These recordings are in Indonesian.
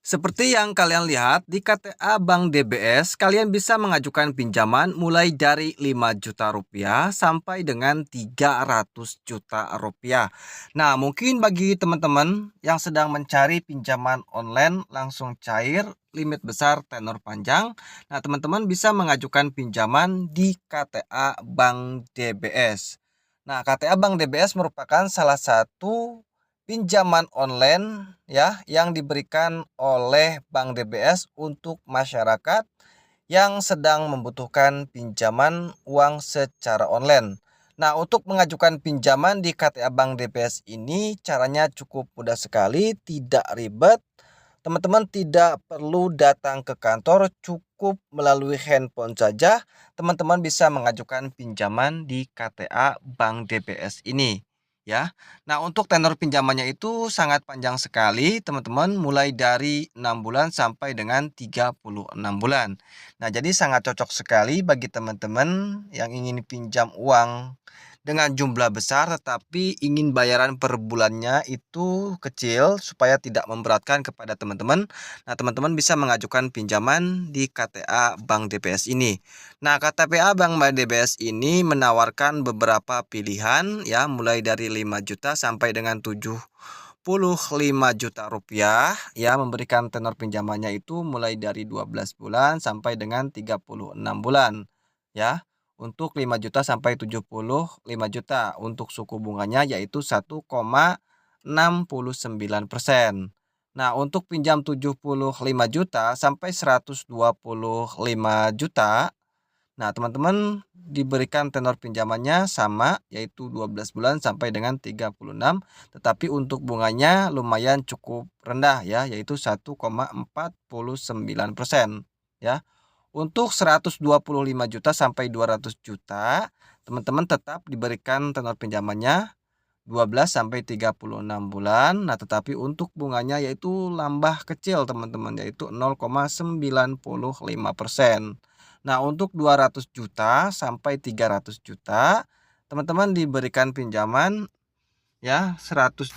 Seperti yang kalian lihat di KTA Bank DBS, kalian bisa mengajukan pinjaman mulai dari 5 juta rupiah sampai dengan 300 juta rupiah. Nah, mungkin bagi teman-teman yang sedang mencari pinjaman online langsung cair, limit besar, tenor panjang, nah teman-teman bisa mengajukan pinjaman di KTA Bank DBS. Nah, KTA Bank DBS merupakan salah satu pinjaman online ya yang diberikan oleh Bank DBS untuk masyarakat yang sedang membutuhkan pinjaman uang secara online. Nah, untuk mengajukan pinjaman di KTA Bank DBS ini caranya cukup mudah sekali, tidak ribet. Teman-teman tidak perlu datang ke kantor, cukup melalui handphone saja. Teman-teman bisa mengajukan pinjaman di KTA Bank DBS ini. Ya, nah untuk tenor pinjamannya itu sangat panjang sekali, teman-teman, mulai dari 6 bulan sampai dengan 36 bulan. Nah, jadi sangat cocok sekali bagi teman-teman yang ingin pinjam uang dengan jumlah besar tetapi ingin bayaran per bulannya itu kecil supaya tidak memberatkan kepada teman-teman. Nah, teman-teman bisa mengajukan pinjaman di KTA Bank DBS ini. Nah, KTPA Bank DBS ini menawarkan beberapa pilihan ya, mulai dari 5 juta sampai dengan 75 juta rupiah ya, memberikan tenor pinjamannya itu mulai dari 12 bulan sampai dengan 36 bulan ya. Untuk 5 juta sampai 75 juta untuk suku bunganya yaitu 1,69%. Nah, untuk pinjam 75 juta sampai 125 juta, nah, teman-teman diberikan tenor pinjamannya sama yaitu 12 bulan sampai dengan 36, tetapi untuk bunganya lumayan cukup rendah ya, yaitu 1,49% ya. Untuk 125 juta sampai 200 juta, teman-teman tetap diberikan tenor pinjamannya 12 sampai 36 bulan. Nah, tetapi untuk bunganya yaitu lambah kecil, teman-teman, yaitu 0,95%. Nah, untuk 200 juta sampai 300 juta, teman-teman diberikan pinjaman ya 200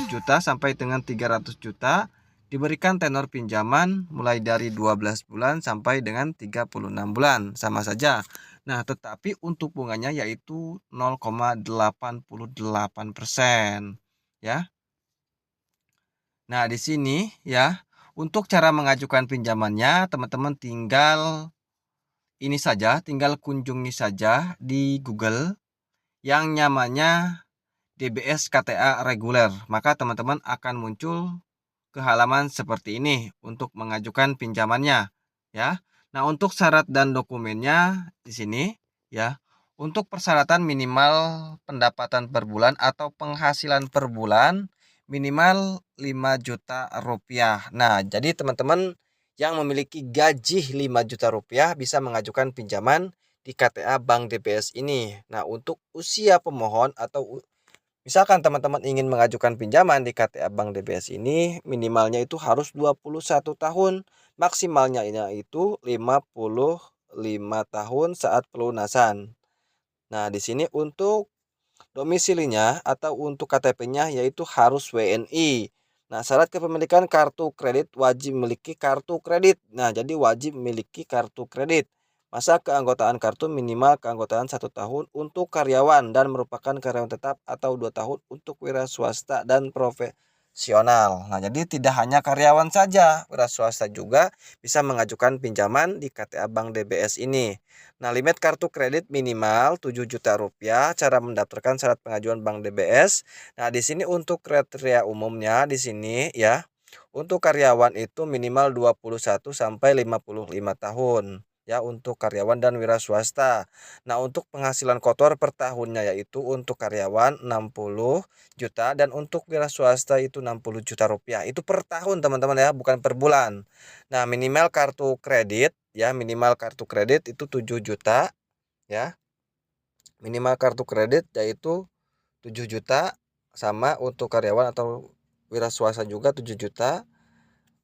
juta sampai dengan 300 juta, diberikan tenor pinjaman mulai dari 12 bulan sampai dengan 36 bulan, sama saja. Nah, tetapi untuk bunganya yaitu 0,88% ya. Nah, di sini ya, untuk cara mengajukan pinjamannya teman-teman tinggal ini saja, tinggal kunjungi saja di Google yang namanya DBS KTA reguler, maka teman-teman akan muncul ke halaman seperti ini untuk mengajukan pinjamannya ya. Nah, untuk syarat dan dokumennya di sini ya. Untuk persyaratan minimal pendapatan per bulan atau penghasilan per bulan minimal 5 juta rupiah. Nah, jadi teman-teman yang memiliki gaji 5 juta rupiah bisa mengajukan pinjaman di KTA Bank DBS ini. Nah, untuk usia pemohon atau misalkan teman-teman ingin mengajukan pinjaman di KTA Bank DBS ini, minimalnya itu harus 21 tahun, maksimalnya itu 55 tahun saat pelunasan. Nah, di sini untuk domisilinya atau untuk KTP-nya yaitu harus WNI. Nah, syarat kepemilikan kartu kredit wajib memiliki kartu kredit. Nah, jadi wajib memiliki kartu kredit. Masa keanggotaan kartu minimal keanggotaan 1 tahun untuk karyawan dan merupakan karyawan tetap atau 2 tahun untuk wira swasta dan profesional. Nah, jadi tidak hanya karyawan saja, wira swasta juga bisa mengajukan pinjaman di KTA Bank DBS ini. Nah, limit kartu kredit minimal 7 juta rupiah. Cara mendaftarkan syarat pengajuan Bank DBS. Nah, di sini untuk kriteria umumnya di sini ya. Untuk karyawan itu minimal 21 sampai 55 tahun ya untuk karyawan dan wira swasta. Nah, untuk penghasilan kotor per tahunnya yaitu untuk karyawan 60 juta dan untuk wira swasta itu 60 juta rupiah. Itu per tahun, teman-teman ya, bukan per bulan. Nah, minimal kartu kredit ya, minimal kartu kredit itu 7 juta ya. Minimal kartu kredit yaitu 7 juta, sama untuk karyawan atau wira swasta juga 7 juta.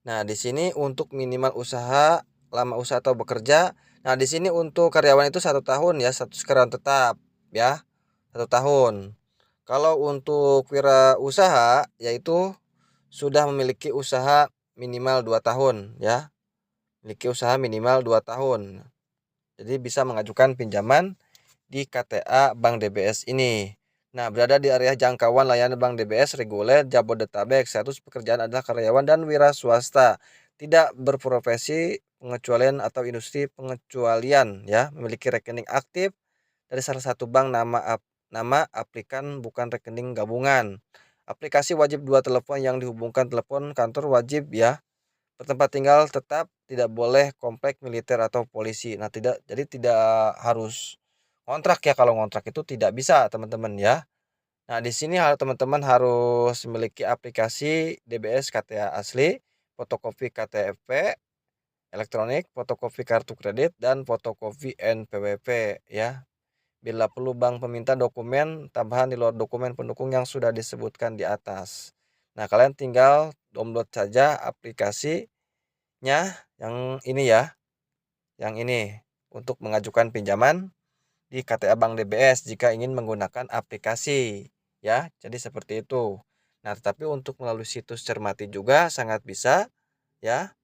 Nah, di sini untuk minimal usaha, lama usaha atau bekerja. Nah, di sini untuk karyawan itu 1 tahun ya, status karyawan tetap ya, 1 tahun. Kalau untuk wira usaha yaitu sudah memiliki usaha minimal 2 tahun ya. Memiliki usaha minimal 2 tahun. Jadi bisa mengajukan pinjaman di KTA Bank DBS ini. Nah, berada di area jangkauan layanan Bank DBS reguler Jabodetabek. Status pekerjaan adalah karyawan dan wira swasta. Tidak berprofesi pengecualian atau industri pengecualian ya. Memiliki rekening aktif dari salah satu bank, nama aplikan bukan rekening gabungan. Aplikasi wajib 2 telepon yang dihubungkan telepon kantor wajib ya. Bertempat tinggal tetap, tidak boleh komplek militer atau polisi. Nah, jadi tidak harus kontrak ya, kalau ngontrak itu tidak bisa teman-teman ya. Nah, di sini teman-teman harus memiliki aplikasi DBS KTA asli, fotokopi KTP elektronik, fotokopi kartu kredit, dan fotokopi NPWP ya. Bila perlu bank meminta dokumen tambahan di luar dokumen pendukung yang sudah disebutkan di atas. Nah, kalian tinggal download saja aplikasinya yang ini ya, yang ini untuk mengajukan pinjaman di KTA Bank DBS jika ingin menggunakan aplikasi ya. Jadi seperti itu. Nah, tetapi untuk melalui situs Cermati juga sangat bisa ya.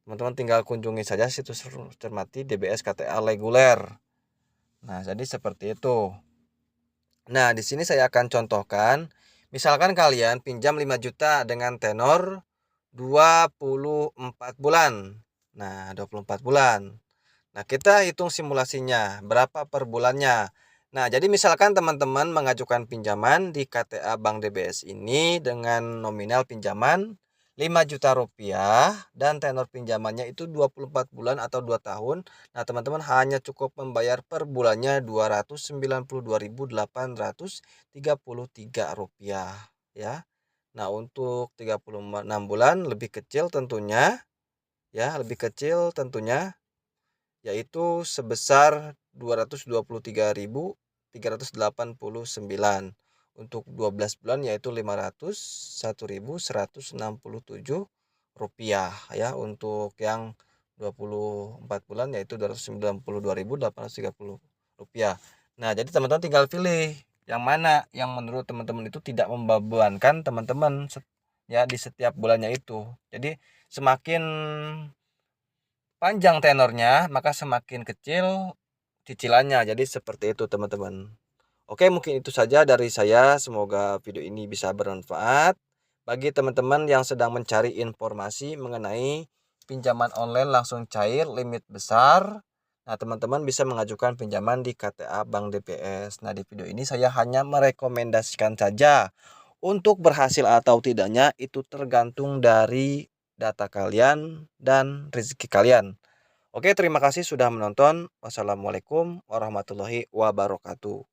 Teman-teman tinggal kunjungi saja situs Cermati DBS KTA reguler. Nah, jadi seperti itu. Nah, di sini saya akan contohkan, misalkan kalian pinjam 5 juta dengan tenor 24 bulan. Nah, 24 bulan. Nah, kita hitung simulasinya, berapa per bulannya. Nah, jadi misalkan teman-teman mengajukan pinjaman di KTA Bank DBS ini dengan nominal pinjaman 5 juta rupiah dan tenor pinjamannya itu 24 bulan atau 2 tahun. Nah, teman-teman hanya cukup membayar per bulannya Rp292.833 ya. Nah, untuk 36 bulan lebih kecil tentunya ya, lebih kecil tentunya, yaitu sebesar Rp223.389. Untuk 12 bulan yaitu Rp501.167 ya. Untuk yang 24 bulan yaitu Rp292.830. Nah, jadi teman-teman tinggal pilih yang mana yang menurut teman-teman itu tidak membebankan teman-teman ya di setiap bulannya itu. Jadi semakin panjang tenornya, maka semakin kecil cicilannya. Jadi seperti itu teman-teman. Oke, mungkin itu saja dari saya. Semoga video ini bisa bermanfaat bagi teman-teman yang sedang mencari informasi mengenai pinjaman online langsung cair limit besar. Nah, teman-teman bisa mengajukan pinjaman di KTA Bank DBS. Nah, di video ini saya hanya merekomendasikan saja. Untuk berhasil atau tidaknya itu tergantung dari data kalian dan rezeki kalian. Oke, terima kasih sudah menonton. Wassalamualaikum warahmatullahi wabarakatuh.